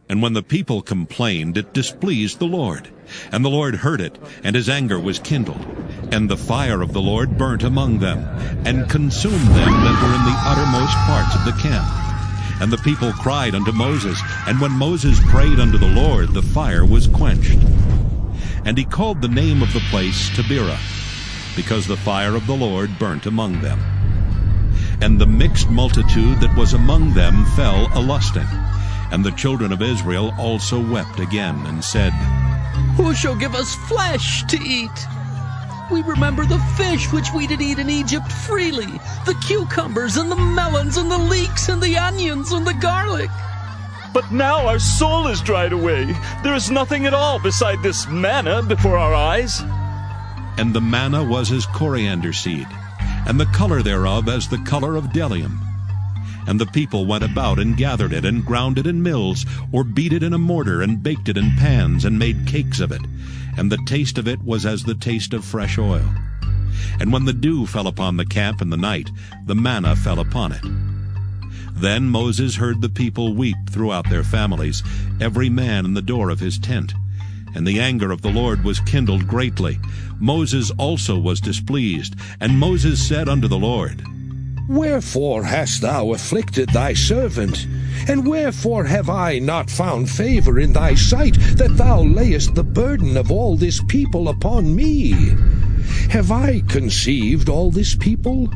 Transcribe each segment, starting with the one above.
And when the people complained, it displeased the Lord. And the Lord heard it, and his anger was kindled. And the fire of the Lord burnt among them, and consumed them that were in the uttermost parts of the camp. And the people cried unto Moses, and when Moses prayed unto the Lord, the fire was quenched. And he called the name of the place Taberah, because the fire of the Lord burnt among them. And the mixed multitude that was among them fell a-lusting. And the children of Israel also wept again, and said, Who shall give us flesh to eat? We remember the fish which we did eat in Egypt freely, the cucumbers and the melons and the leeks and the onions and the garlic. But now our soul is dried away. There is nothing at all beside this manna before our eyes. And the manna was as coriander seed, and the color thereof as the color of bdellium. And the people went about and gathered it, and ground it in mills, or beat it in a mortar, and baked it in pans, and made cakes of it. And the taste of it was as the taste of fresh oil. And when the dew fell upon the camp in the night, the manna fell upon it. Then Moses heard the people weep throughout their families, every man in the door of his tent. And the anger of the Lord was kindled greatly. Moses also was displeased. And Moses said unto the Lord, Wherefore hast thou afflicted thy servant? And wherefore have I not found favor in thy sight, that thou layest the burden of all this people upon me? Have I conceived all this people?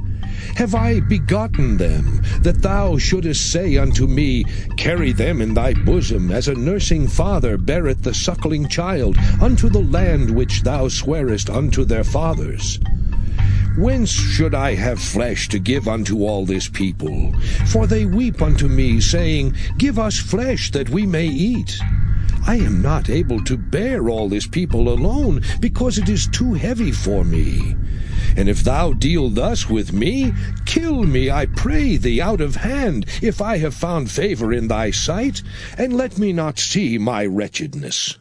Have I begotten them, that thou shouldest say unto me, Carry them in thy bosom, as a nursing father beareth the suckling child, unto the land which thou swarest unto their fathers? Whence should I have flesh to give unto all this people? For they weep unto me, saying, Give us flesh that we may eat. I am not able to bear all this people alone, because it is too heavy for me. And if thou deal thus with me, kill me, I pray thee, out of hand, if I have found favor in thy sight, and let me not see my wretchedness.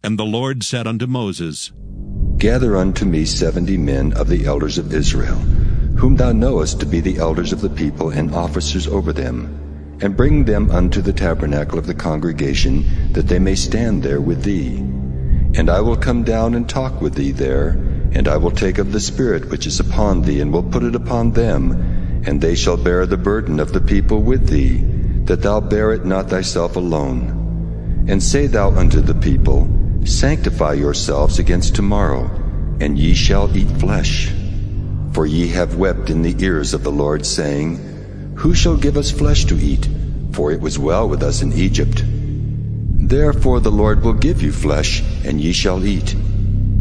And the Lord said unto Moses, Gather unto me 70 men of the elders of Israel, whom thou knowest to be the elders of the people and officers over them, and bring them unto the tabernacle of the congregation, that they may stand there with thee. And I will come down and talk with thee there, and I will take of the Spirit which is upon thee, and will put it upon them, and they shall bear the burden of the people with thee, that thou bear it not thyself alone. And say thou unto the people, Sanctify yourselves against tomorrow, and ye shall eat flesh. For ye have wept in the ears of the Lord, saying, Who shall give us flesh to eat? For it was well with us in Egypt. Therefore the Lord will give you flesh, and ye shall eat.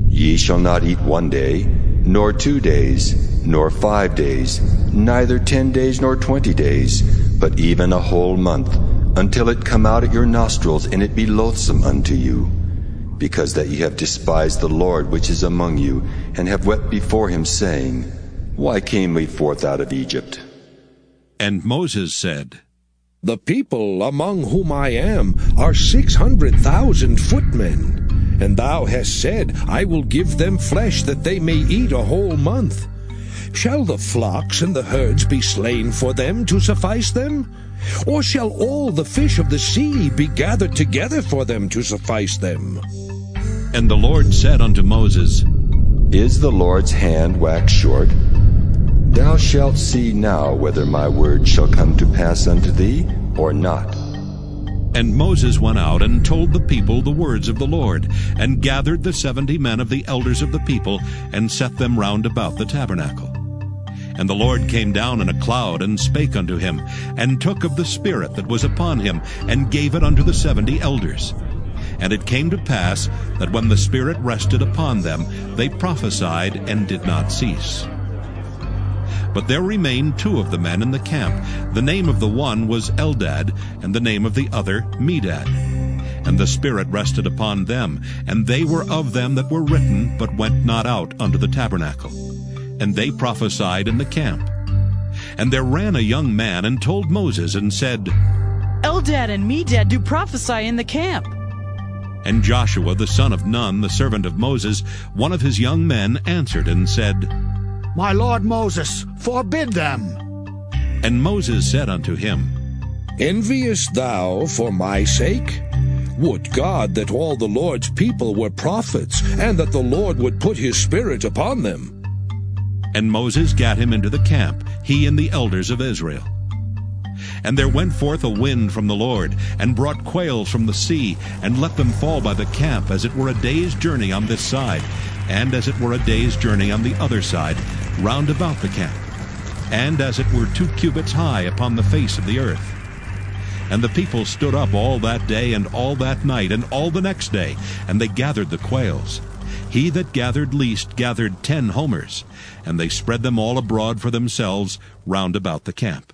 Ye shall not eat 1 day, nor 2 days, nor 5 days, neither 10 days nor 20 days, but even a whole month, until it come out at your nostrils, and it be loathsome unto you. Because that ye have despised the Lord which is among you, and have wept before him, saying, Why came we forth out of Egypt? And Moses said, The people among whom I am are 600,000 footmen. And thou hast said, I will give them flesh that they may eat a whole month. Shall the flocks and the herds be slain for them to suffice them? Or shall all the fish of the sea be gathered together for them to suffice them? And the Lord said unto Moses, Is the Lord's hand waxed short? Thou shalt see now whether my word shall come to pass unto thee, or not. And Moses went out and told the people the words of the Lord, and gathered the 70 men of the elders of the people, and set them round about the tabernacle. And the Lord came down in a cloud, and spake unto him, and took of the Spirit that was upon him, and gave it unto the 70 elders. And it came to pass, that when the Spirit rested upon them, they prophesied, and did not cease. But there remained 2 of the men in the camp. The name of the one was Eldad, and the name of the other Medad. And the Spirit rested upon them, and they were of them that were written, but went not out unto the tabernacle. And they prophesied in the camp. And there ran a young man, and told Moses, and said, Eldad and Medad do prophesy in the camp. And Joshua the son of Nun, the servant of Moses, one of his young men, answered and said, My lord Moses, forbid them. And Moses said unto him, Enviest thou for my sake? Would God that all the Lord's people were prophets, and that the Lord would put his Spirit upon them. And Moses gat him into the camp, he and the elders of Israel. And there went forth a wind from the Lord, and brought quails from the sea, and let them fall by the camp, as it were a day's journey on this side, and as it were a day's journey on the other side, round about the camp, and as it were 2 cubits high upon the face of the earth. And the people stood up all that day, and all that night, and all the next day, and they gathered the quails. He that gathered least gathered 10 homers, and they spread them all abroad for themselves round about the camp.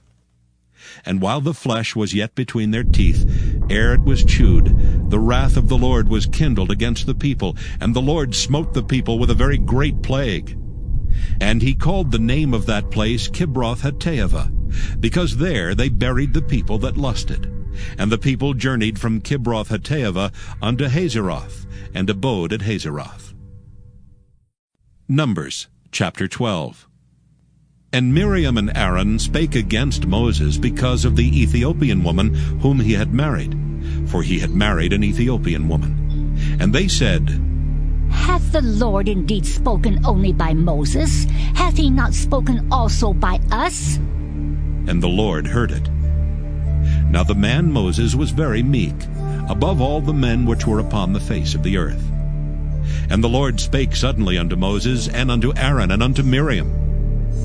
And while the flesh was yet between their teeth, ere it was chewed, the wrath of the Lord was kindled against the people, and the Lord smote the people with a very great plague. And he called the name of that place Kibroth-Hattaavah, because there they buried the people that lusted. And the people journeyed from Kibroth-Hattaavah unto Hazeroth, and abode at Hazeroth. Numbers chapter 12. And Miriam and Aaron spake against Moses because of the Ethiopian woman whom he had married, for he had married an Ethiopian woman. And they said, Hath the Lord indeed spoken only by Moses? Hath he not spoken also by us? And the Lord heard it. Now the man Moses was very meek, above all the men which were upon the face of the earth. And the Lord spake suddenly unto Moses, and unto Aaron, and unto Miriam.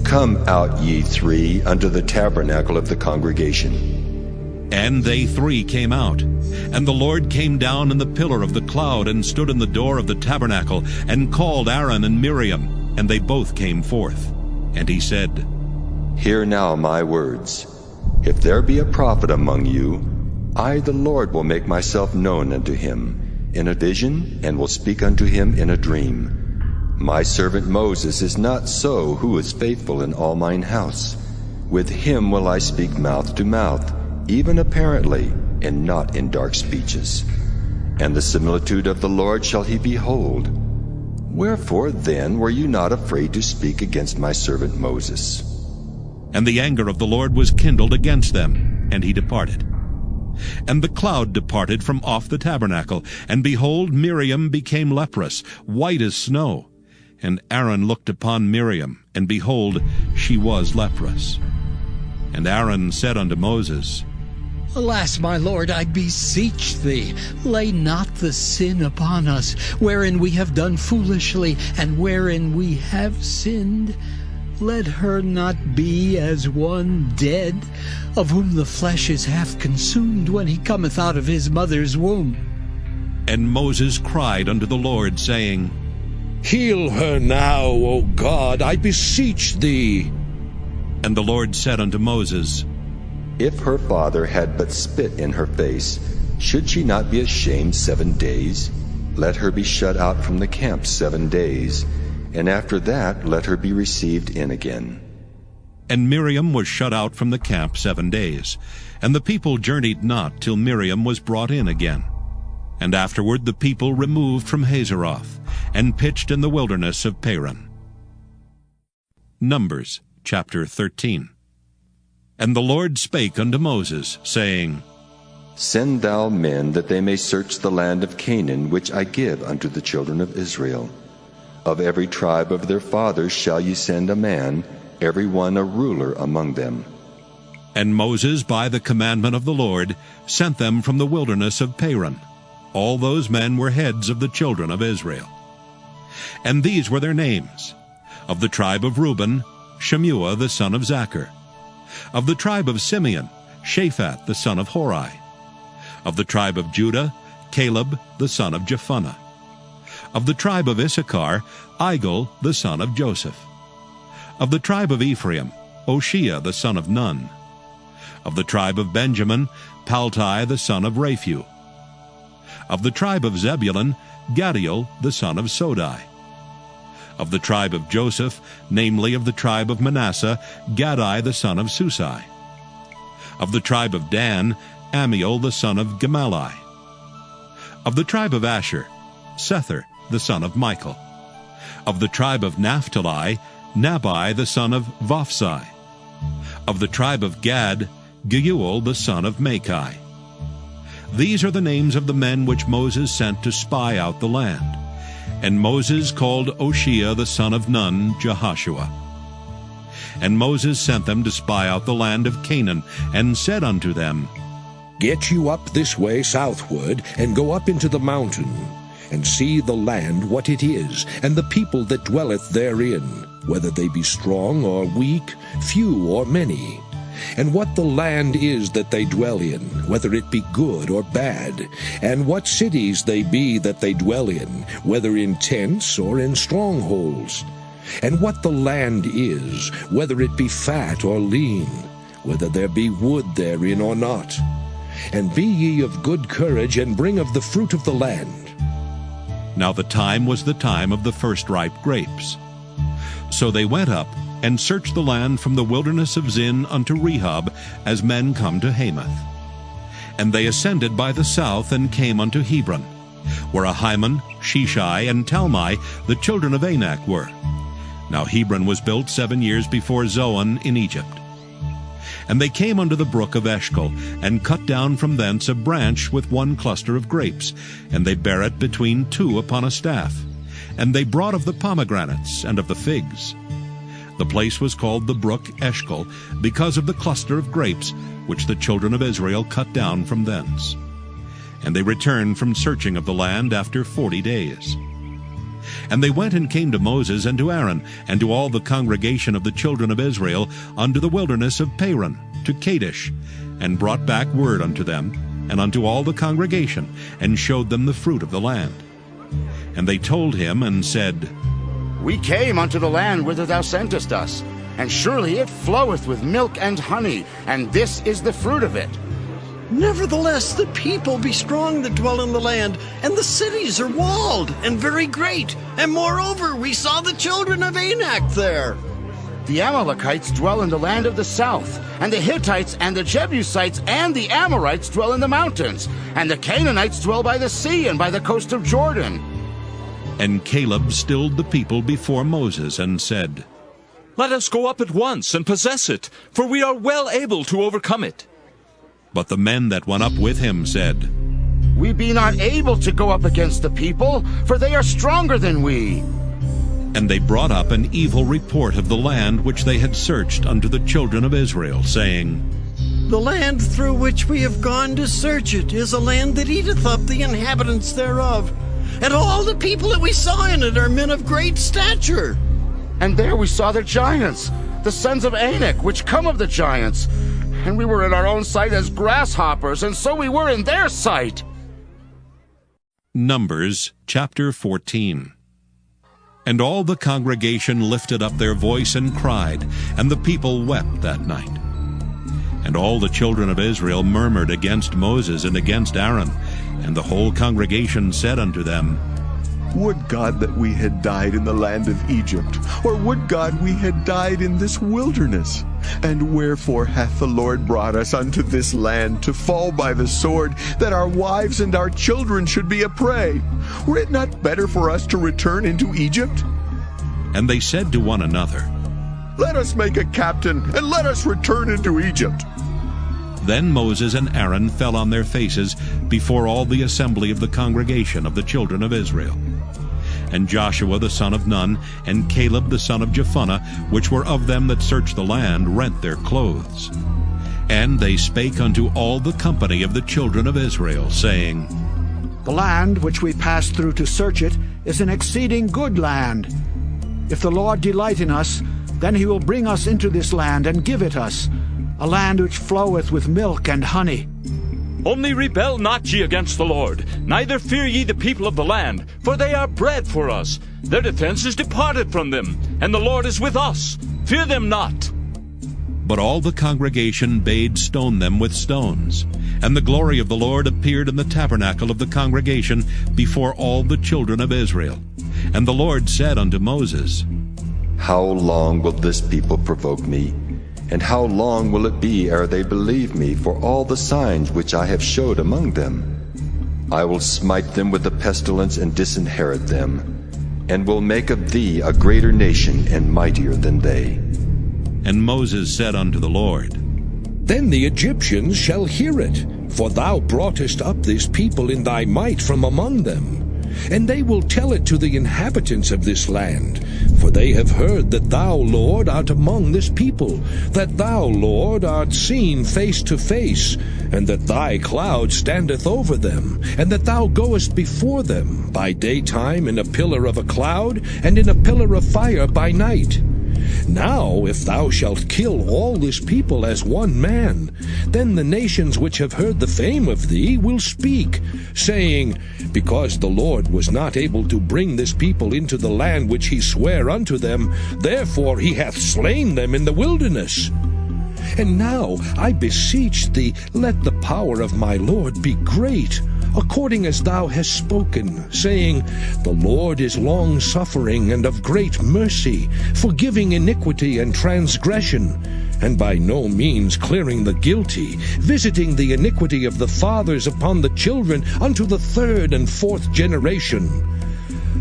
Come out, ye 3, unto the tabernacle of the congregation. And they 3 came out. And the Lord came down in the pillar of the cloud, and stood in the door of the tabernacle, and called Aaron and Miriam, and they both came forth. And he said, Hear now my words. If there be a prophet among you, I the Lord will make myself known unto him in a vision, and will speak unto him in a dream. My servant Moses is not so, who is faithful in all mine house. With him will I speak mouth to mouth, even apparently, and not in dark speeches. And the similitude of the Lord shall he behold. Wherefore then were you not afraid to speak against my servant Moses? And the anger of the Lord was kindled against them, and he departed. And the cloud departed from off the tabernacle, and behold, Miriam became leprous, white as snow. And Aaron looked upon Miriam, and behold, she was leprous. And Aaron said unto Moses, Alas, my Lord, I beseech thee, lay not the sin upon us, wherein we have done foolishly, and wherein we have sinned. Let her not be as one dead, of whom the flesh is half consumed when he cometh out of his mother's womb. And Moses cried unto the Lord, saying, Heal her now, O God, I beseech thee. And the Lord said unto Moses, If her father had but spit in her face, should she not be ashamed 7 days? Let her be shut out from the camp 7 days, and after that let her be received in again. And Miriam was shut out from the camp 7 days, and the people journeyed not till Miriam was brought in again. And afterward the people removed from Hazeroth, and pitched in the wilderness of Paran. Numbers chapter 13. And the Lord spake unto Moses, saying, Send thou men, that they may search the land of Canaan, which I give unto the children of Israel. Of every tribe of their fathers shall ye send a man, every one a ruler among them. And Moses, by the commandment of the Lord, sent them from the wilderness of Paran. All those men were heads of the children of Israel. And these were their names: of the tribe of Reuben, Shemua the son of Zachar; of the tribe of Simeon, Shaphat the son of Hori; of the tribe of Judah, Caleb the son of Jephunneh; of the tribe of Issachar, Igal the son of Joseph; of the tribe of Ephraim, Oshea the son of Nun; of the tribe of Benjamin, Paltai the son of Raphu; of the tribe of Zebulun, Gadiel the son of Sodai; of the tribe of Joseph, namely of the tribe of Manasseh, Gadai the son of Susai; of the tribe of Dan, Amiel the son of Gemalli; of the tribe of Asher, Sethur the son of Michael; of the tribe of Naphtali, Nabai the son of Vophsi; of the tribe of Gad, Geuel the son of Machai. These are the names of the men which Moses sent to spy out the land. And Moses called Oshea the son of Nun Jehoshua. And Moses sent them to spy out the land of Canaan, and said unto them, Get you up this way southward, and go up into the mountain, and see the land what it is, and the people that dwelleth therein, whether they be strong or weak, few or many, and what the land is that they dwell in, whether it be good or bad, and what cities they be that they dwell in, whether in tents or in strongholds, and what the land is, whether it be fat or lean, whether there be wood therein or not. And be ye of good courage, and bring of the fruit of the land. Now the time was the time of the first ripe grapes. So they went up, and searched the land from the wilderness of Zin unto Rehob, as men come to Hamath. And they ascended by the south, and came unto Hebron, where Ahiman, Sheshai, and Talmai, the children of Anak, were. Now Hebron was built 7 years before Zoan in Egypt. And they came unto the brook of Eshcol, and cut down from thence a branch with one cluster of grapes, and they bare it between two upon a staff. And they brought of the pomegranates and of the figs. The place was called the brook Eshcol, because of the cluster of grapes which the children of Israel cut down from thence. And they returned from searching of the land after 40 days. And they went and came to Moses and to Aaron, and to all the congregation of the children of Israel, unto the wilderness of Paran, to Kadesh, and brought back word unto them, and unto all the congregation, and showed them the fruit of the land. And they told him, and said, We came unto the land whither thou sentest us, and surely it floweth with milk and honey, and this is the fruit of it. Nevertheless, the people be strong that dwell in the land, and the cities are walled and very great. And moreover, we saw the children of Anak there. The Amalekites dwell in the land of the south, and the Hittites and the Jebusites and the Amorites dwell in the mountains, and the Canaanites dwell by the sea and by the coast of Jordan. And Caleb stilled the people before Moses, and said, Let us go up at once and possess it, for we are well able to overcome it. But the men that went up with him said, We be not able to go up against the people, for they are stronger than we. And they brought up an evil report of the land which they had searched unto the children of Israel, saying, The land through which we have gone to search it is a land that eateth up the inhabitants thereof. And all the people that we saw in it are men of great stature. And there we saw the giants, the sons of Anak, which come of the giants. And we were in our own sight as grasshoppers, and so we were in their sight. Numbers chapter 14. And all the congregation lifted up their voice and cried, and the people wept that night. And all the children of Israel murmured against Moses and against Aaron. And the whole congregation said unto them, Would God that we had died in the land of Egypt, or would God we had died in this wilderness? And wherefore hath the Lord brought us unto this land, to fall by the sword, that our wives and our children should be a prey? Were it not better for us to return into Egypt? And they said to one another, Let us make a captain, and let us return into Egypt. Then Moses and Aaron fell on their faces before all the assembly of the congregation of the children of Israel. And Joshua the son of Nun, and Caleb the son of Jephunneh, which were of them that searched the land, rent their clothes. And they spake unto all the company of the children of Israel, saying, The land which we passed through to search it is an exceeding good land. If the Lord delight in us, then he will bring us into this land and give it us, a land which floweth with milk and honey. Only rebel not ye against the Lord, neither fear ye the people of the land, for they are bread for us. Their defense is departed from them, and the Lord is with us. Fear them not. But all the congregation bade stone them with stones. And the glory of the Lord appeared in the tabernacle of the congregation before all the children of Israel. And the Lord said unto Moses, How long will this people provoke me? And how long will it be ere they believe me for all the signs which I have showed among them? I will smite them with the pestilence and disinherit them, and will make of thee a greater nation and mightier than they. And Moses said unto the Lord, Then the Egyptians shall hear it, for thou broughtest up this people in thy might from among them. And they will tell it to the inhabitants of this land, for they have heard that thou, Lord, art among this people, that thou, Lord, art seen face to face, and that thy cloud standeth over them, and that thou goest before them by daytime in a pillar of a cloud, and in a pillar of fire by night. Now, if thou shalt kill all this people as one man, then the nations which have heard the fame of thee will speak, saying, Because the Lord was not able to bring this people into the land which he sware unto them, therefore he hath slain them in the wilderness. And now, I beseech thee, let the power of my Lord be great, according as thou hast spoken, saying, The Lord is long-suffering and of great mercy, forgiving iniquity and transgression, and by no means clearing the guilty, visiting the iniquity of the fathers upon the children unto the third and fourth generation.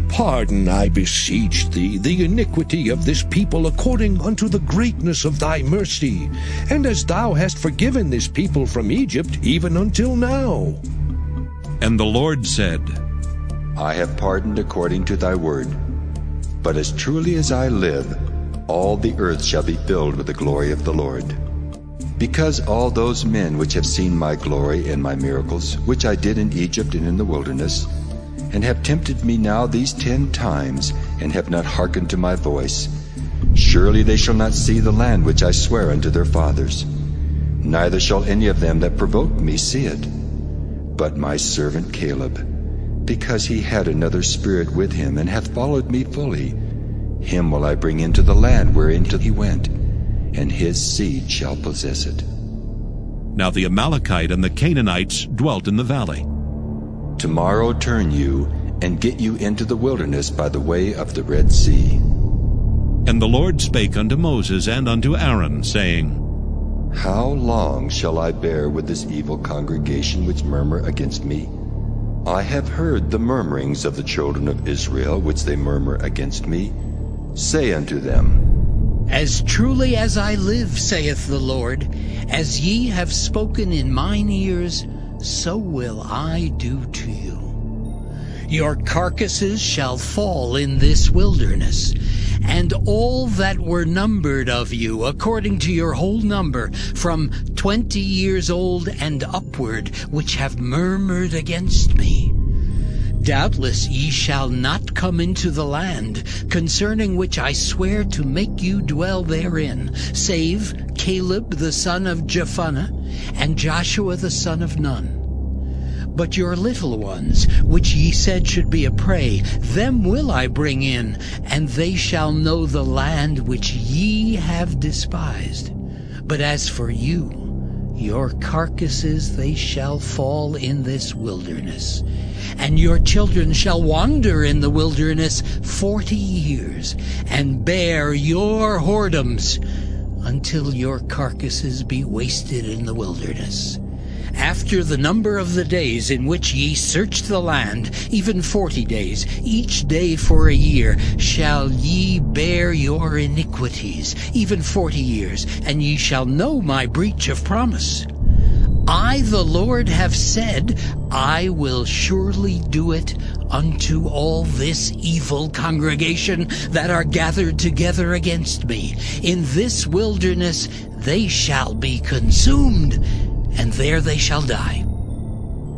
Pardon, I beseech thee, the iniquity of this people according unto the greatness of thy mercy, and as thou hast forgiven this people from Egypt even until now. And the Lord said, I have pardoned according to thy word. But as truly as I live, all the earth shall be filled with the glory of the Lord. Because all those men which have seen my glory and my miracles, which I did in Egypt and in the wilderness, and have tempted me now these 10 times, and have not hearkened to my voice, surely they shall not see the land which I swear unto their fathers, neither shall any of them that provoked me see it. But my servant Caleb, because he had another spirit with him, and hath followed me fully, him will I bring into the land whereinto he went, and his seed shall possess it. Now the Amalekite and the Canaanites dwelt in the valley. Tomorrow turn you, and get you into the wilderness by the way of the Red Sea. And the Lord spake unto Moses and unto Aaron, saying, How long shall I bear with this evil congregation which murmur against me? I have heard the murmurings of the children of Israel which they murmur against me. Say unto them, As truly as I live, saith the Lord, as ye have spoken in mine ears, so will I do to you. Your carcasses shall fall in this wilderness, and all that were numbered of you, according to your whole number, from 20 years old and upward, which have murmured against me. Doubtless ye shall not come into the land, concerning which I swear to make you dwell therein, save Caleb the son of Jephunneh, and Joshua the son of Nun. But your little ones, which ye said should be a prey, them will I bring in, and they shall know the land which ye have despised. But as for you, your carcasses they shall fall in this wilderness, and your children shall wander in the wilderness 40 years, and bear your whoredoms, until your carcasses be wasted in the wilderness. After the number of the days in which ye searched the land, even 40 days, each day for a year, shall ye bear your iniquities, even 40 years, and ye shall know my breach of promise. I, the Lord, have said, I will surely do it unto all this evil congregation that are gathered together against me. In this wilderness they shall be consumed, and there they shall die.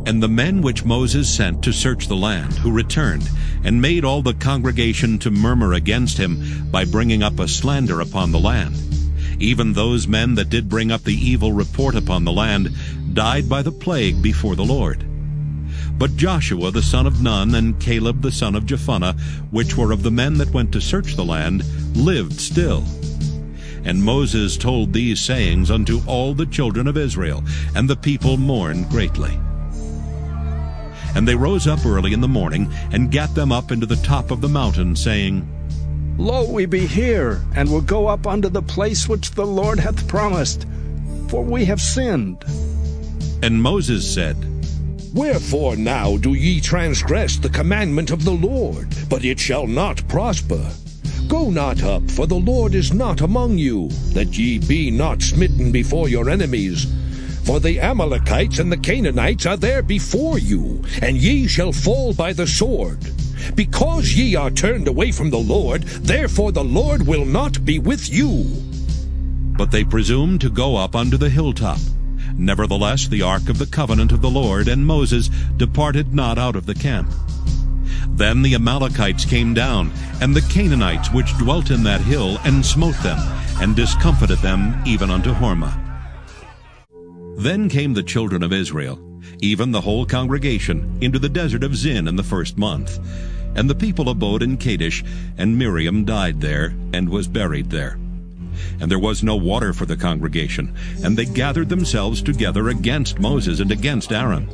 And the men which Moses sent to search the land, who returned, and made all the congregation to murmur against him by bringing up a slander upon the land, even those men that did bring up the evil report upon the land, died by the plague before the Lord. But Joshua the son of Nun and Caleb the son of Jephunneh, which were of the men that went to search the land, lived still. And Moses told these sayings unto all the children of Israel, and the people mourned greatly. And they rose up early in the morning, and gat them up into the top of the mountain, saying, Lo, we be here, and will go up unto the place which the Lord hath promised, for we have sinned. And Moses said, Wherefore now do ye transgress the commandment of the Lord? But it shall not prosper. Go not up, for the Lord is not among you, that ye be not smitten before your enemies. For the Amalekites and the Canaanites are there before you, and ye shall fall by the sword. Because ye are turned away from the Lord, therefore the Lord will not be with you. But they presumed to go up unto the hilltop. Nevertheless the ark of the covenant of the Lord and Moses departed not out of the camp. Then the Amalekites came down, and the Canaanites which dwelt in that hill, and smote them, and discomfited them even unto Hormah. Then came the children of Israel, even the whole congregation, into the desert of Zin in the 1st month. And the people abode in Kadesh, and Miriam died there, and was buried there. And there was no water for the congregation, and they gathered themselves together against Moses and against Aaron.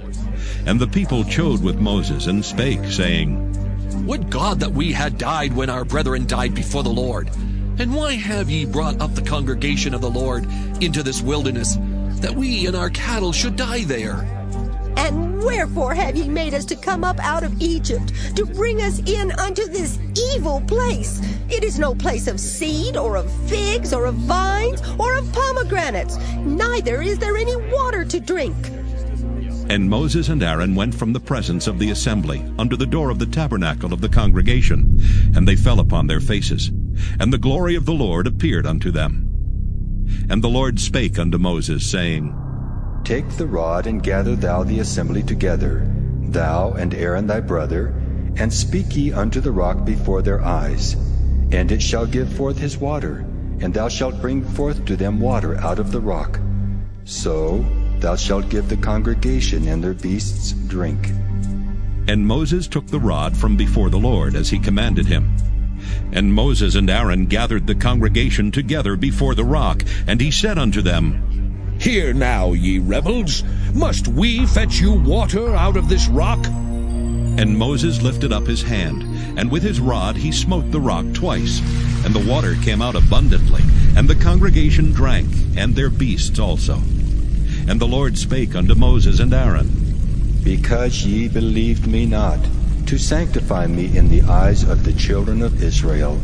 And the people chode with Moses, and spake, saying, Would God that we had died when our brethren died before the Lord! And why have ye brought up the congregation of the Lord into this wilderness, that we and our cattle should die there? And wherefore have ye made us to come up out of Egypt, to bring us in unto this evil place? It is no place of seed, or of figs, or of vines, or of pomegranates, neither is there any water to drink. And Moses and Aaron went from the presence of the assembly unto the door of the tabernacle of the congregation, and they fell upon their faces. And the glory of the Lord appeared unto them. And the Lord spake unto Moses, saying, Take the rod, and gather thou the assembly together, thou and Aaron thy brother, and speak ye unto the rock before their eyes. And it shall give forth his water, and thou shalt bring forth to them water out of the rock. So thou shalt give the congregation and their beasts drink. And Moses took the rod from before the Lord, as he commanded him. And Moses and Aaron gathered the congregation together before the rock, and he said unto them, Hear now, ye rebels, must we fetch you water out of this rock? And Moses lifted up his hand, and with his rod he smote the rock twice, and the water came out abundantly, and the congregation drank, and their beasts also. And the Lord spake unto Moses and Aaron, Because ye believed me not, to sanctify me in the eyes of the children of Israel,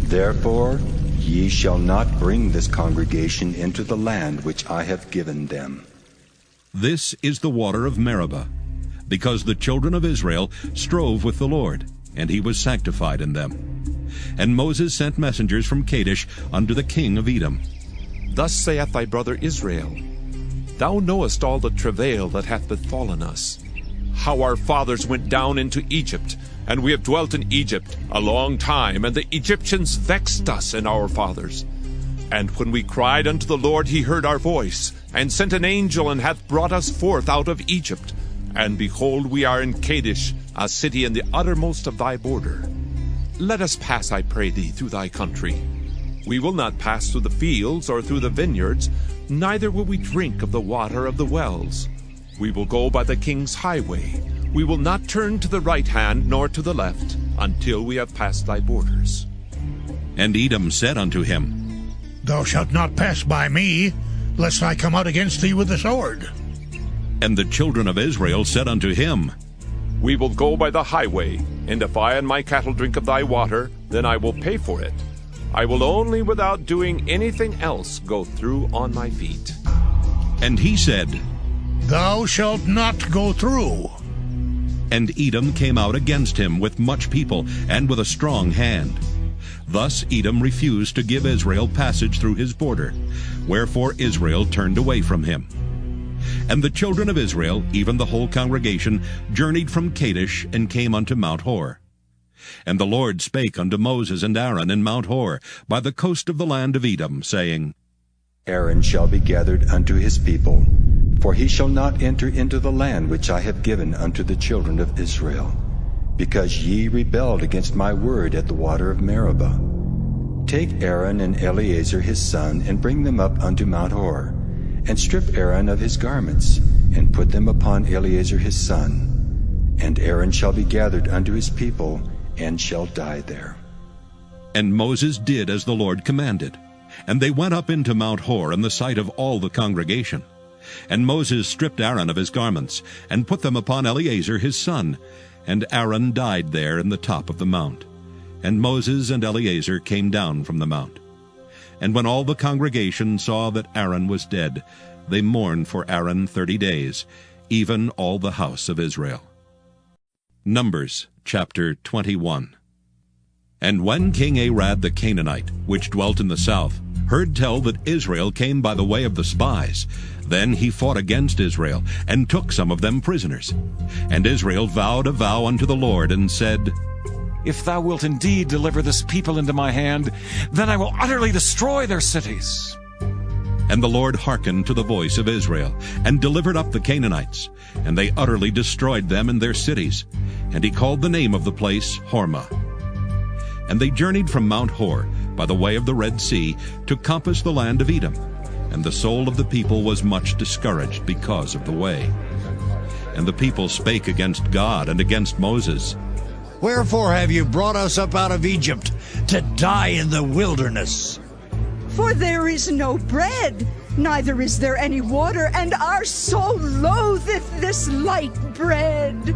therefore ye shall not bring this congregation into the land which I have given them. This is the water of Meribah, because the children of Israel strove with the Lord, and he was sanctified in them. And Moses sent messengers from Kadesh unto the king of Edom. Thus saith thy brother Israel, Thou knowest all the travail that hath befallen us, how our fathers went down into Egypt, and we have dwelt in Egypt a long time, and the Egyptians vexed us and our fathers. And when we cried unto the Lord, he heard our voice, and sent an angel, and hath brought us forth out of Egypt. And behold, we are in Kadesh, a city in the uttermost of thy border. Let us pass, I pray thee, through thy country. We will not pass through the fields or through the vineyards, neither will we drink of the water of the wells. We will go by the king's highway. We will not turn to the right hand nor to the left, until we have passed thy borders. And Edom said unto him, Thou shalt not pass by me, lest I come out against thee with the sword. And the children of Israel said unto him, We will go by the highway, and if I and my cattle drink of thy water, then I will pay for it. I will only, without doing anything else, go through on my feet. And he said, Thou shalt not go through. And Edom came out against him with much people, and with a strong hand. Thus Edom refused to give Israel passage through his border, wherefore Israel turned away from him. And the children of Israel, even the whole congregation, journeyed from Kadesh, and came unto Mount Hor. And the Lord spake unto Moses and Aaron in Mount Hor, by the coast of the land of Edom, saying, Aaron shall be gathered unto his people, for he shall not enter into the land which I have given unto the children of Israel, because ye rebelled against my word at the water of Meribah. Take Aaron and Eleazar his son, and bring them up unto Mount Hor, and strip Aaron of his garments, and put them upon Eleazar his son. And Aaron shall be gathered unto his people, and shall die there. And Moses did as the Lord commanded. And they went up into Mount Hor in the sight of all the congregation. And Moses stripped Aaron of his garments, and put them upon Eleazar his son. And Aaron died there in the top of the mount. And Moses and Eleazar came down from the mount. And when all the congregation saw that Aaron was dead, they mourned for Aaron 30 days, even all the house of Israel. Numbers chapter 21. And when King Arad the Canaanite, which dwelt in the south, heard tell that Israel came by the way of the spies, then he fought against Israel, and took some of them prisoners. And Israel vowed a vow unto the Lord, and said, If thou wilt indeed deliver this people into my hand, then I will utterly destroy their cities. And the Lord hearkened to the voice of Israel, and delivered up the Canaanites, and they utterly destroyed them and their cities. And he called the name of the place Hormah. And they journeyed from Mount Hor by the way of the Red Sea to compass the land of Edom. And the soul of the people was much discouraged because of the way. And the people spake against God and against Moses. Wherefore have you brought us up out of Egypt to die in the wilderness? For there is no bread, neither is there any water, and our soul loatheth this light bread.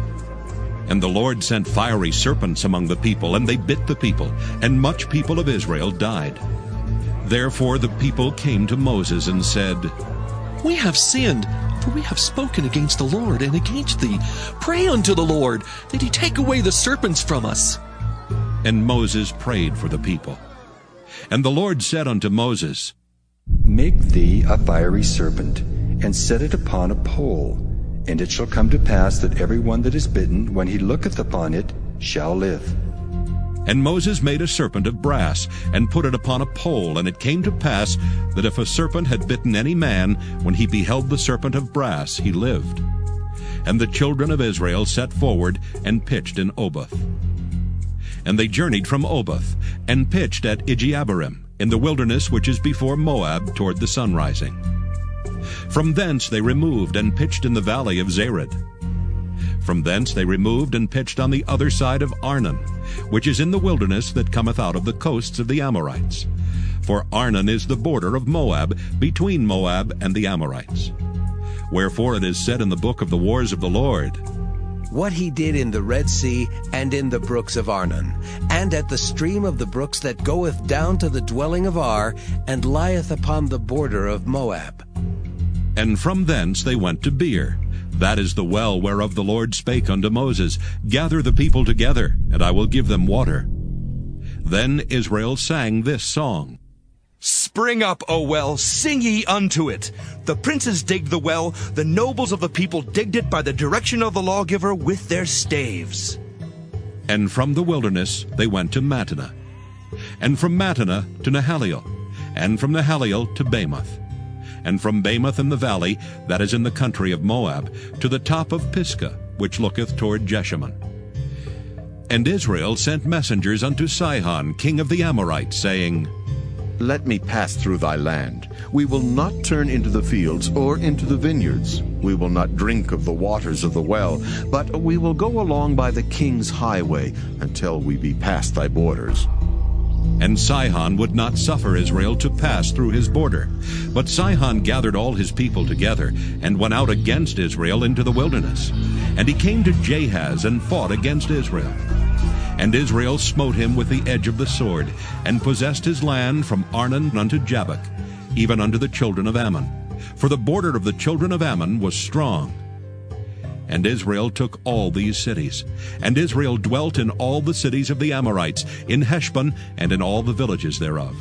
And the Lord sent fiery serpents among the people, and they bit the people, and much people of Israel died. Therefore the people came to Moses and said, We have sinned, for we have spoken against the Lord and against thee. Pray unto the Lord, that he take away the serpents from us. And Moses prayed for the people. And the Lord said unto Moses, Make thee a fiery serpent, and set it upon a pole. And it shall come to pass that every one that is bitten, when he looketh upon it, shall live. And Moses made a serpent of brass, and put it upon a pole. And it came to pass that if a serpent had bitten any man, when he beheld the serpent of brass, he lived. And the children of Israel set forward, and pitched in Oboth. And they journeyed from Oboth, and pitched at Ijeabarim, in the wilderness which is before Moab, toward the sunrising. From thence they removed, and pitched in the valley of Zared. From thence they removed, and pitched on the other side of Arnon, which is in the wilderness that cometh out of the coasts of the Amorites. For Arnon is the border of Moab, between Moab and the Amorites. Wherefore it is said in the book of the wars of the Lord, What he did in the Red Sea, and in the brooks of Arnon, and at the stream of the brooks that goeth down to the dwelling of Ar, and lieth upon the border of Moab. And from thence they went to Beer. That is the well whereof the Lord spake unto Moses, Gather the people together, and I will give them water. Then Israel sang this song. Spring up, O well, sing ye unto it. The princes digged the well, the nobles of the people digged it by the direction of the lawgiver with their staves. And from the wilderness they went to Mattanah, and from Mattanah to Nahaliel, and from Nahaliel to Bamoth, and from Bamoth in the valley, that is in the country of Moab, to the top of Pisgah, which looketh toward Jeshimon. And Israel sent messengers unto Sihon, king of the Amorites, saying, Let me pass through thy land. We will not turn into the fields or into the vineyards. We will not drink of the waters of the well, but we will go along by the king's highway until we be past thy borders. And Sihon would not suffer Israel to pass through his border. But Sihon gathered all his people together, and went out against Israel into the wilderness. And he came to Jahaz, and fought against Israel. And Israel smote him with the edge of the sword, and possessed his land from Arnon unto Jabbok, even unto the children of Ammon. For the border of the children of Ammon was strong. And Israel took all these cities. And Israel dwelt in all the cities of the Amorites, in Heshbon, and in all the villages thereof.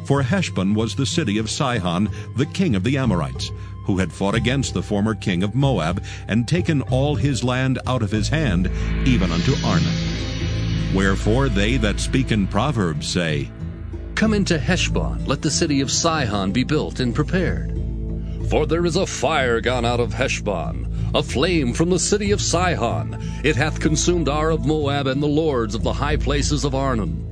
For Heshbon was the city of Sihon, the king of the Amorites, who had fought against the former king of Moab, and taken all his land out of his hand, even unto Arnon. Wherefore they that speak in Proverbs say, Come into Heshbon, let the city of Sihon be built and prepared. For there is a fire gone out of Heshbon, a flame from the city of Sihon. It hath consumed Ar of Moab and the lords of the high places of Arnon.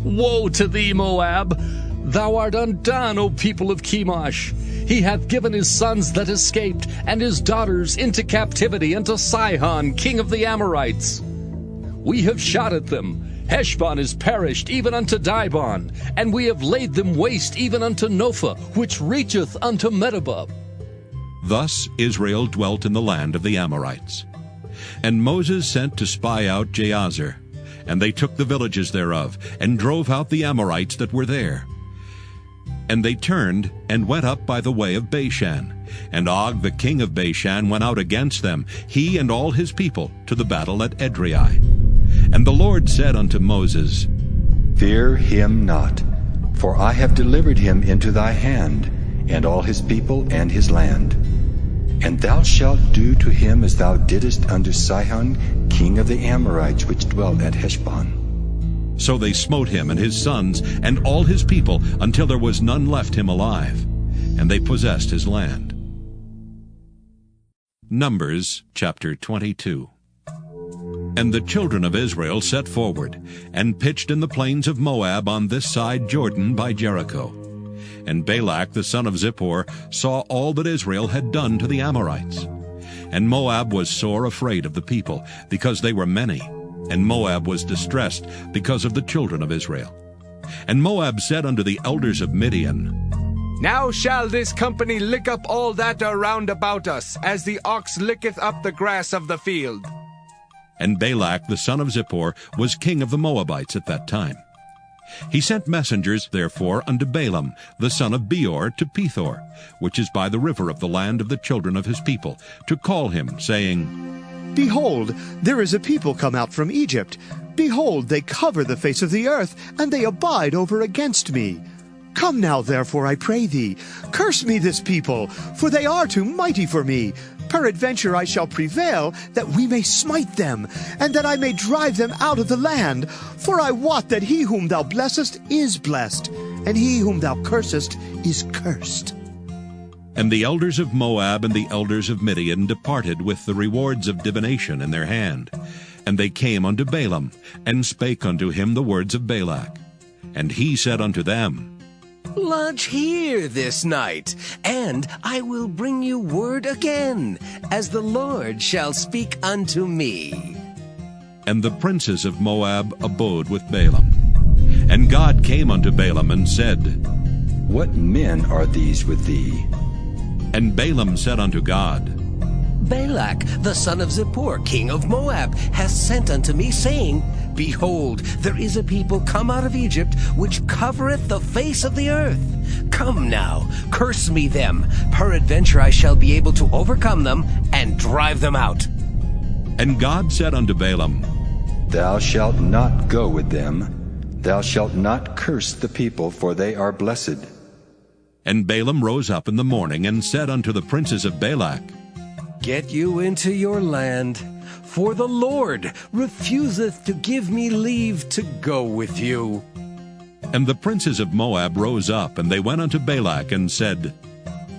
Woe to thee, Moab! Thou art undone, O people of Chemosh! He hath given his sons that escaped, and his daughters into captivity unto Sihon, king of the Amorites. We have shot at them. Heshbon is perished even unto Dibon, and we have laid them waste even unto Nophah, which reacheth unto Medeba. Thus Israel dwelt in the land of the Amorites. And Moses sent to spy out Jahazer. And they took the villages thereof, and drove out the Amorites that were there. And they turned and went up by the way of Bashan. And Og the king of Bashan went out against them, he and all his people, to the battle at Edrei. And the Lord said unto Moses, Fear him not, for I have delivered him into thy hand, and all his people and his land. And thou shalt do to him as thou didst unto Sihon, king of the Amorites, which dwelt at Heshbon. So they smote him and his sons and all his people, until there was none left him alive, and they possessed his land. Numbers chapter 22. And the children of Israel set forward, and pitched in the plains of Moab on this side Jordan by Jericho. And Balak the son of Zippor saw all that Israel had done to the Amorites. And Moab was sore afraid of the people, because they were many, and Moab was distressed because of the children of Israel. And Moab said unto the elders of Midian, Now shall this company lick up all that are round about us, as the ox licketh up the grass of the field. And Balak the son of Zippor was king of the Moabites at that time. He sent messengers, therefore, unto Balaam the son of Beor to Pethor, which is by the river of the land of the children of his people, to call him, saying, Behold, there is a people come out from Egypt. Behold, they cover the face of the earth, and they abide over against me. Come now, therefore, I pray thee, curse me this people, for they are too mighty for me. Peradventure I shall prevail, that we may smite them, and that I may drive them out of the land. For I wot that he whom thou blessest is blessed, and he whom thou cursest is cursed. And the elders of Moab and the elders of Midian departed with the rewards of divination in their hand. And they came unto Balaam, and spake unto him the words of Balak. And he said unto them, Lodge here this night, and I will bring you word again, as the Lord shall speak unto me. And the princes of Moab abode with Balaam. And God came unto Balaam and said, What men are these with thee? And Balaam said unto God, Balak, the son of Zippor, king of Moab, hath sent unto me, saying, Behold, there is a people come out of Egypt, which covereth the face of the earth. Come now, curse me them. Peradventure I shall be able to overcome them, and drive them out. And God said unto Balaam, Thou shalt not go with them. Thou shalt not curse the people, for they are blessed. And Balaam rose up in the morning, and said unto the princes of Balak, Get you into your land, for the Lord refuseth to give me leave to go with you. And the princes of Moab rose up, and they went unto Balak, and said,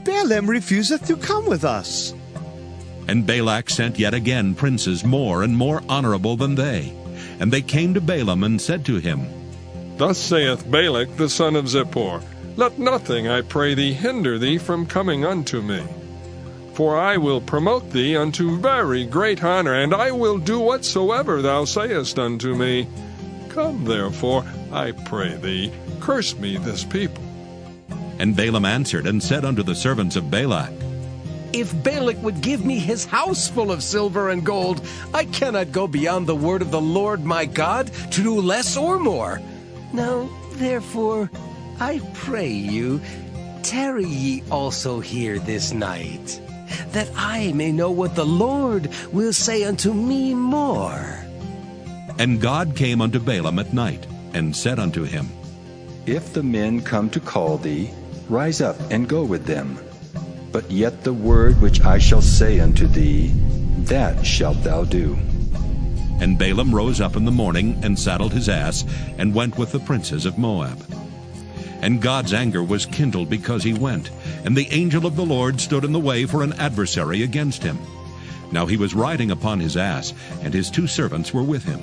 Balaam refuseth to come with us. And Balak sent yet again princes more and more honorable than they. And they came to Balaam, and said to him, Thus saith Balak the son of Zippor, Let nothing, I pray thee, hinder thee from coming unto me. For I will promote thee unto very great honor, and I will do whatsoever thou sayest unto me. Come therefore, I pray thee, curse me this people. And Balaam answered and said unto the servants of Balak, If Balak would give me his house full of silver and gold, I cannot go beyond the word of the Lord my God to do less or more. Now, therefore, I pray you, tarry ye also here this night, that I may know what the Lord will say unto me more. And God came unto Balaam at night, and said unto him, If the men come to call thee, rise up and go with them. But yet the word which I shall say unto thee, that shalt thou do. And Balaam rose up in the morning, and saddled his ass, and went with the princes of Moab. And God's anger was kindled because he went, and the angel of the Lord stood in the way for an adversary against him. Now he was riding upon his ass, and his 2 servants were with him.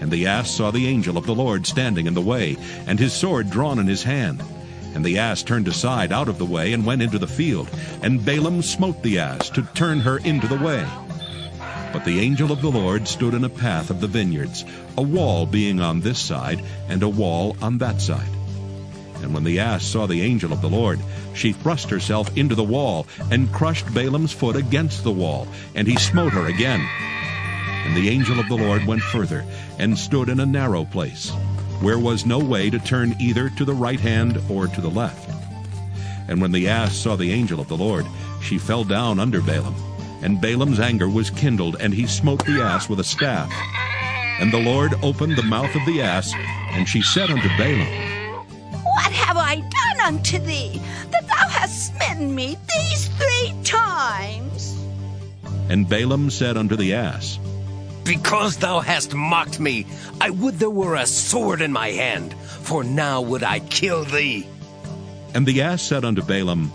And the ass saw the angel of the Lord standing in the way, and his sword drawn in his hand. And the ass turned aside out of the way, and went into the field. And Balaam smote the ass to turn her into the way. But the angel of the Lord stood in a path of the vineyards, a wall being on this side, and a wall on that side. And when the ass saw the angel of the Lord, she thrust herself into the wall, and crushed Balaam's foot against the wall, and he smote her again. And the angel of the Lord went further, and stood in a narrow place, where was no way to turn either to the right hand or to the left. And when the ass saw the angel of the Lord, she fell down under Balaam. And Balaam's anger was kindled, and he smote the ass with a staff. And the Lord opened the mouth of the ass, and she said unto Balaam, What have I done unto thee, that thou hast smitten me these 3 times? And Balaam said unto the ass, Because thou hast mocked me, I would there were a sword in my hand, for now would I kill thee. And the ass said unto Balaam,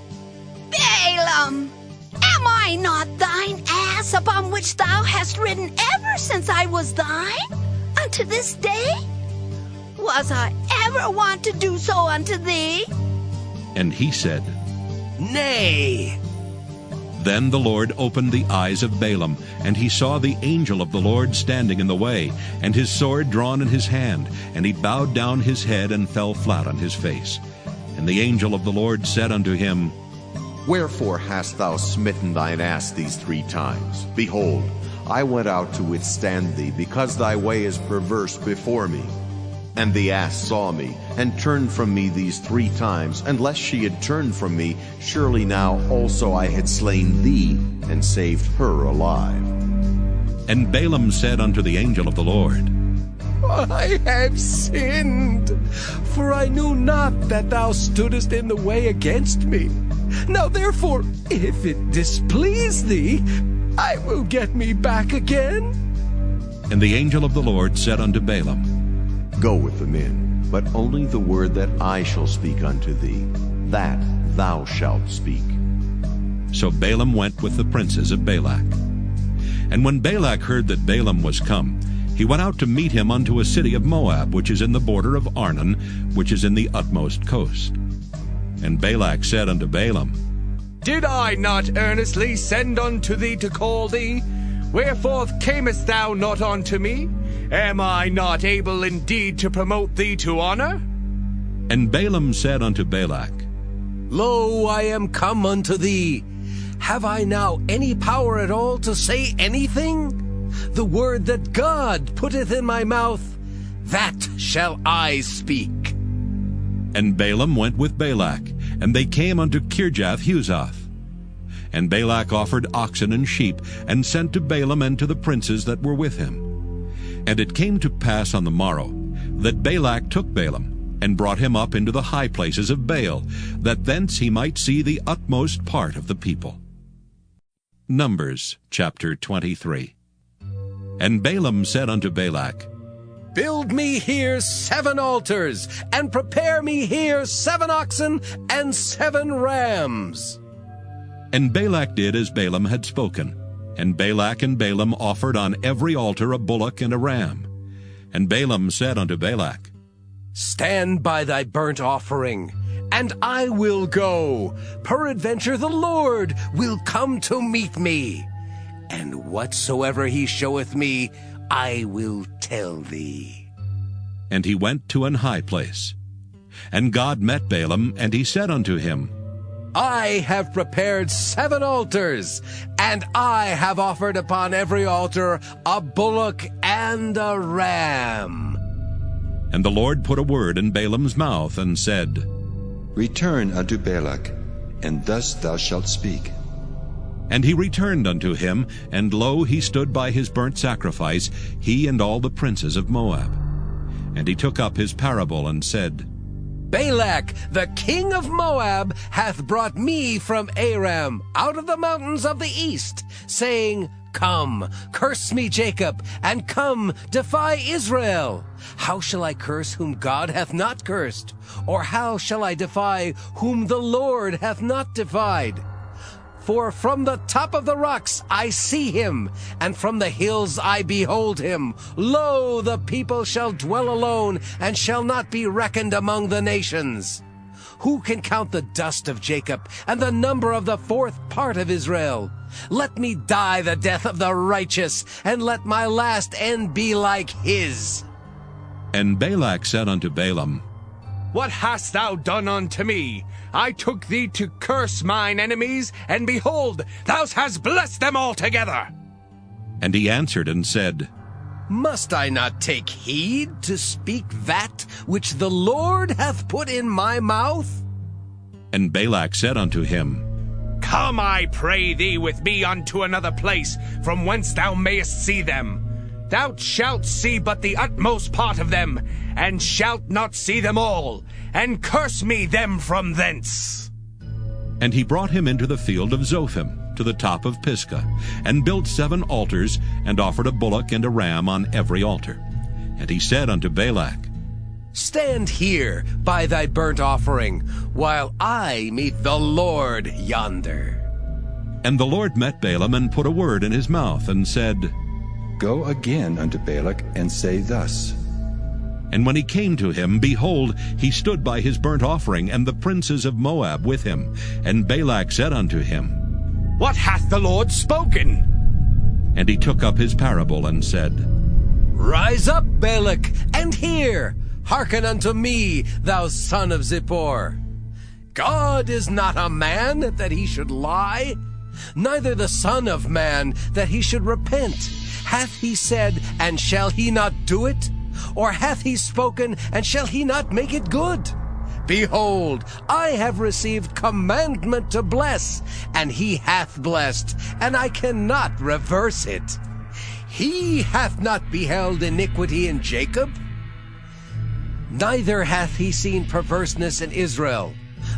Balaam, am I not thine ass, upon which thou hast ridden ever since I was thine, unto this day? Was I ever wont to do so unto thee? And he said, Nay. Then the Lord opened the eyes of Balaam, and he saw the angel of the Lord standing in the way, and his sword drawn in his hand, and he bowed down his head and fell flat on his face. And the angel of the Lord said unto him, Wherefore hast thou smitten thine ass these 3 times? Behold, I went out to withstand thee, because thy way is perverse before me. And the ass saw me, and turned from me these 3 times. And lest she had turned from me, surely now also I had slain thee, and saved her alive. And Balaam said unto the angel of the Lord, I have sinned, for I knew not that thou stoodest in the way against me. Now therefore, if it displease thee, I will get me back again. And the angel of the Lord said unto Balaam, Go with the men, but only the word that I shall speak unto thee, that thou shalt speak. So Balaam went with the princes of Balak. And when Balak heard that Balaam was come, he went out to meet him unto a city of Moab, which is in the border of Arnon, which is in the utmost coast. And Balak said unto Balaam, Did I not earnestly send unto thee to call thee? Wherefore camest thou not unto me? Am I not able indeed to promote thee to honor? And Balaam said unto Balak, Lo, I am come unto thee. Have I now any power at all to say anything? The word that God putteth in my mouth, that shall I speak. And Balaam went with Balak, and they came unto Kirjath-Huzoth. And Balak offered oxen and sheep, and sent to Balaam and to the princes that were with him. And it came to pass on the morrow, that Balak took Balaam, and brought him up into the high places of Baal, that thence he might see the utmost part of the people. Numbers chapter 23. And Balaam said unto Balak, Build me here 7 altars, and prepare me here 7 oxen and 7 rams. And Balak did as Balaam had spoken. And Balak and Balaam offered on every altar a bullock and a ram. And Balaam said unto Balak, Stand by thy burnt offering, and I will go. Peradventure the Lord will come to meet me. And whatsoever he showeth me, I will tell thee. And he went to an high place. And God met Balaam, and he said unto him, I have prepared 7 altars, and I have offered upon every altar a bullock and a ram. And the Lord put a word in Balaam's mouth, and said, Return unto Balak, and thus thou shalt speak. And he returned unto him, and lo, he stood by his burnt sacrifice, he and all the princes of Moab. And he took up his parable, and said, Balak, the king of Moab, hath brought me from Aram, out of the mountains of the east, saying, Come, curse me, Jacob, and come, defy Israel. How shall I curse whom God hath not cursed? Or how shall I defy whom the Lord hath not defied? For from the top of the rocks I see him, and from the hills I behold him. Lo, the people shall dwell alone, and shall not be reckoned among the nations. Who can count the dust of Jacob, and the number of the 4th part of Israel? Let me die the death of the righteous, and let my last end be like his. And Balak said unto Balaam, What hast thou done unto me? I took thee to curse mine enemies, and behold, thou hast blessed them altogether. And he answered and said, Must I not take heed to speak that which the Lord hath put in my mouth? And Balak said unto him, Come, I pray thee, with me unto another place, from whence thou mayest see them. Thou shalt see but the utmost part of them, and shalt not see them all, and curse me them from thence. And he brought him into the field of Zophim, to the top of Pisgah, and built 7 altars, and offered a bullock and a ram on every altar. And he said unto Balak, Stand here by thy burnt offering, while I meet the Lord yonder. And the Lord met Balaam, and put a word in his mouth, and said, Go again unto Balak, and say thus. And when he came to him, behold, he stood by his burnt offering, and the princes of Moab with him. And Balak said unto him, What hath the Lord spoken? And he took up his parable, and said, Rise up, Balak, and hear. Hearken unto me, thou son of Zippor. God is not a man that he should lie, neither the Son of Man that he should repent. Hath he said, and shall he not do it? Or hath he spoken, and shall he not make it good? Behold, I have received commandment to bless, and he hath blessed, and I cannot reverse it. He hath not beheld iniquity in Jacob, neither hath he seen perverseness in Israel.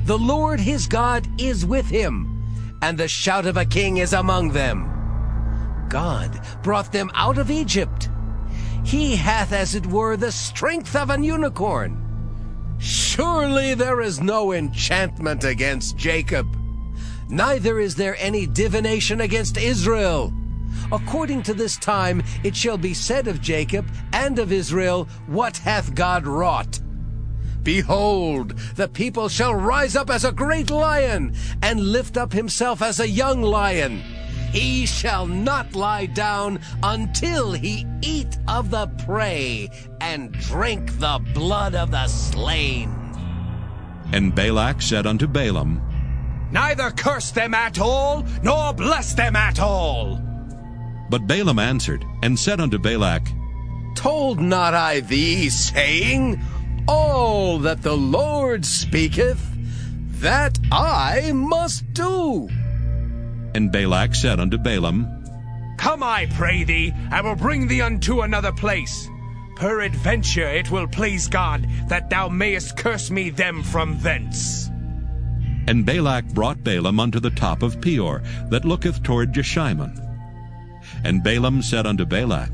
The Lord his God is with him, and the shout of a king is among them. God brought them out of Egypt. He hath, as it were, the strength of an unicorn. Surely there is no enchantment against Jacob, neither is there any divination against Israel. According to this time it shall be said of Jacob and of Israel, What hath God wrought? Behold, the people shall rise up as a great lion, and lift up himself as a young lion. He shall not lie down until he eat of the prey, and drink the blood of the slain. And Balak said unto Balaam, Neither curse them at all, nor bless them at all. But Balaam answered, and said unto Balak, Told not I thee, saying, All that the Lord speaketh, that I must do? And Balak said unto Balaam, Come, I pray thee, I will bring thee unto another place. Peradventure it will please God that thou mayest curse me them from thence. And Balak brought Balaam unto the top of Peor, that looketh toward Jeshimon. And Balaam said unto Balak,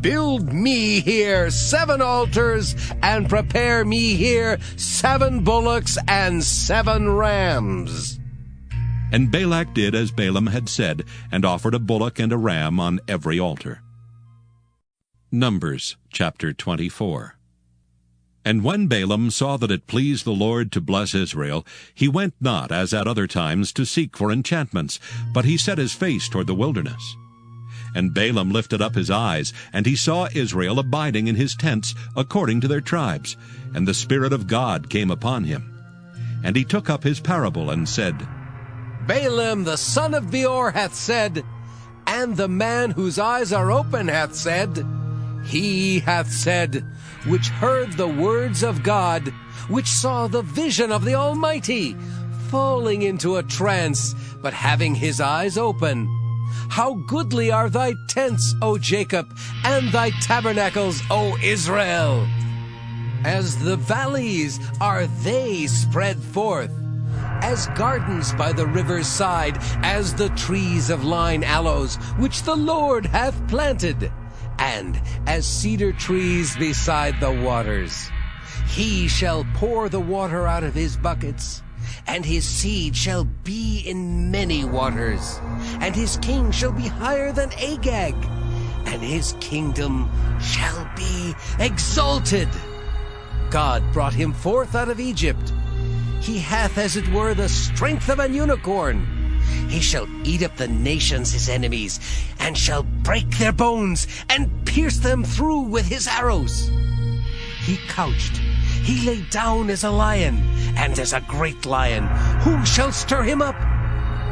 Build me here 7 altars, and prepare me here 7 bullocks and 7 rams. And Balak did as Balaam had said, and offered a bullock and a ram on every altar. Numbers chapter 24. And when Balaam saw that it pleased the Lord to bless Israel, he went not, as at other times, to seek for enchantments, but he set his face toward the wilderness. And Balaam lifted up his eyes, and he saw Israel abiding in his tents according to their tribes, and the Spirit of God came upon him. And he took up his parable, and said, Balaam the son of Beor hath said, and the man whose eyes are open hath said, He hath said, which heard the words of God, which saw the vision of the Almighty, falling into a trance, but having his eyes open. How goodly are thy tents, O Jacob, and thy tabernacles, O Israel! As the valleys are they spread forth, as gardens by the river's side, as the trees of lign aloes, which the Lord hath planted, and as cedar trees beside the waters. He shall pour the water out of his buckets, and his seed shall be in many waters, and his king shall be higher than Agag, and his kingdom shall be exalted. God brought him forth out of Egypt. He hath, as it were, the strength of an unicorn. He shall eat up the nations his enemies, and shall break their bones, and pierce them through with his arrows. He couched, he lay down as a lion, and as a great lion. Who shall stir him up?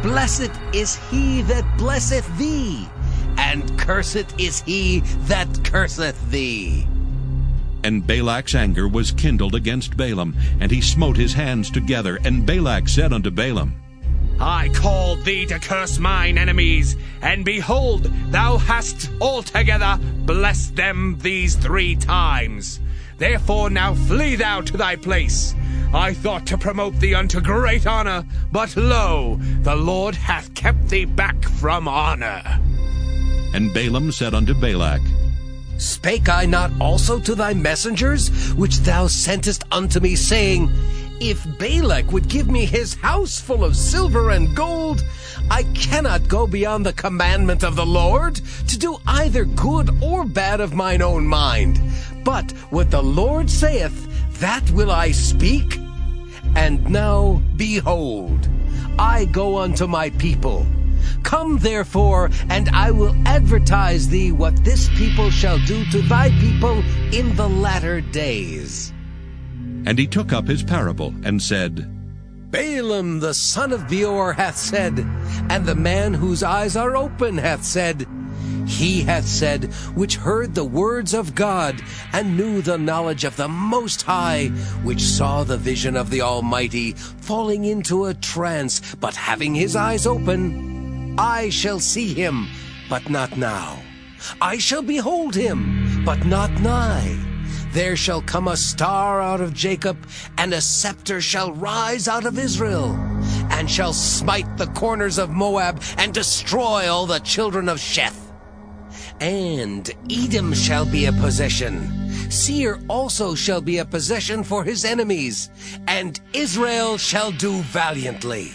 Blessed is he that blesseth thee, and cursed is he that curseth thee. And Balak's anger was kindled against Balaam, and he smote his hands together. And Balak said unto Balaam, I called thee to curse mine enemies, and behold, thou hast altogether blessed them these 3 times. Therefore now flee thou to thy place. I thought to promote thee unto great honor, but lo, the Lord hath kept thee back from honor. And Balaam said unto Balak, Spake I not also to thy messengers, which thou sentest unto me, saying, If Balak would give me his house full of silver and gold, I cannot go beyond the commandment of the Lord, to do either good or bad of mine own mind. But what the Lord saith, that will I speak. And now, behold, I go unto my people. Come therefore, and I will advertise thee what this people shall do to thy people in the latter days. And he took up his parable, and said, Balaam the son of Beor hath said, and the man whose eyes are open hath said, He hath said, which heard the words of God, and knew the knowledge of the Most High, which saw the vision of the Almighty, falling into a trance, but having his eyes open. I shall see him, but not now. I shall behold him, but not nigh. There shall come a star out of Jacob, and a scepter shall rise out of Israel, and shall smite the corners of Moab, and destroy all the children of Sheth. And Edom shall be a possession. Seir also shall be a possession for his enemies, and Israel shall do valiantly.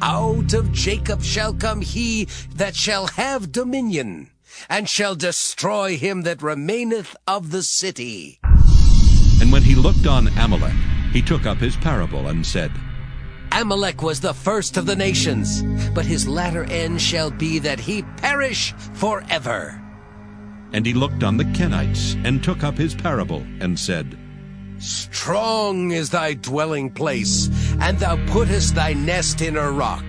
Out of Jacob shall come he that shall have dominion, and shall destroy him that remaineth of the city. And when he looked on Amalek, he took up his parable, and said, Amalek was the first of the nations, but his latter end shall be that he perish forever. And he looked on the Kenites, and took up his parable, and said, Strong is thy dwelling place, and thou puttest thy nest in a rock.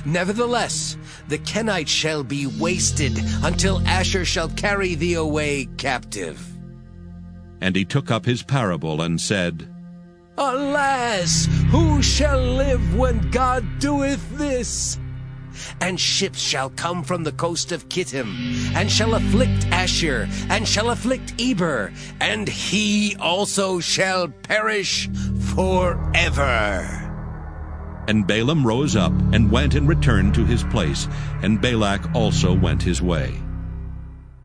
Nevertheless, the Kenites shall be wasted, until Asher shall carry thee away captive. And he took up his parable, and said, Alas, who shall live when God doeth this? And ships shall come from the coast of Kittim, and shall afflict Asher, and shall afflict Eber, and he also shall perish forever. And Balaam rose up, and went and returned to his place, and Balak also went his way.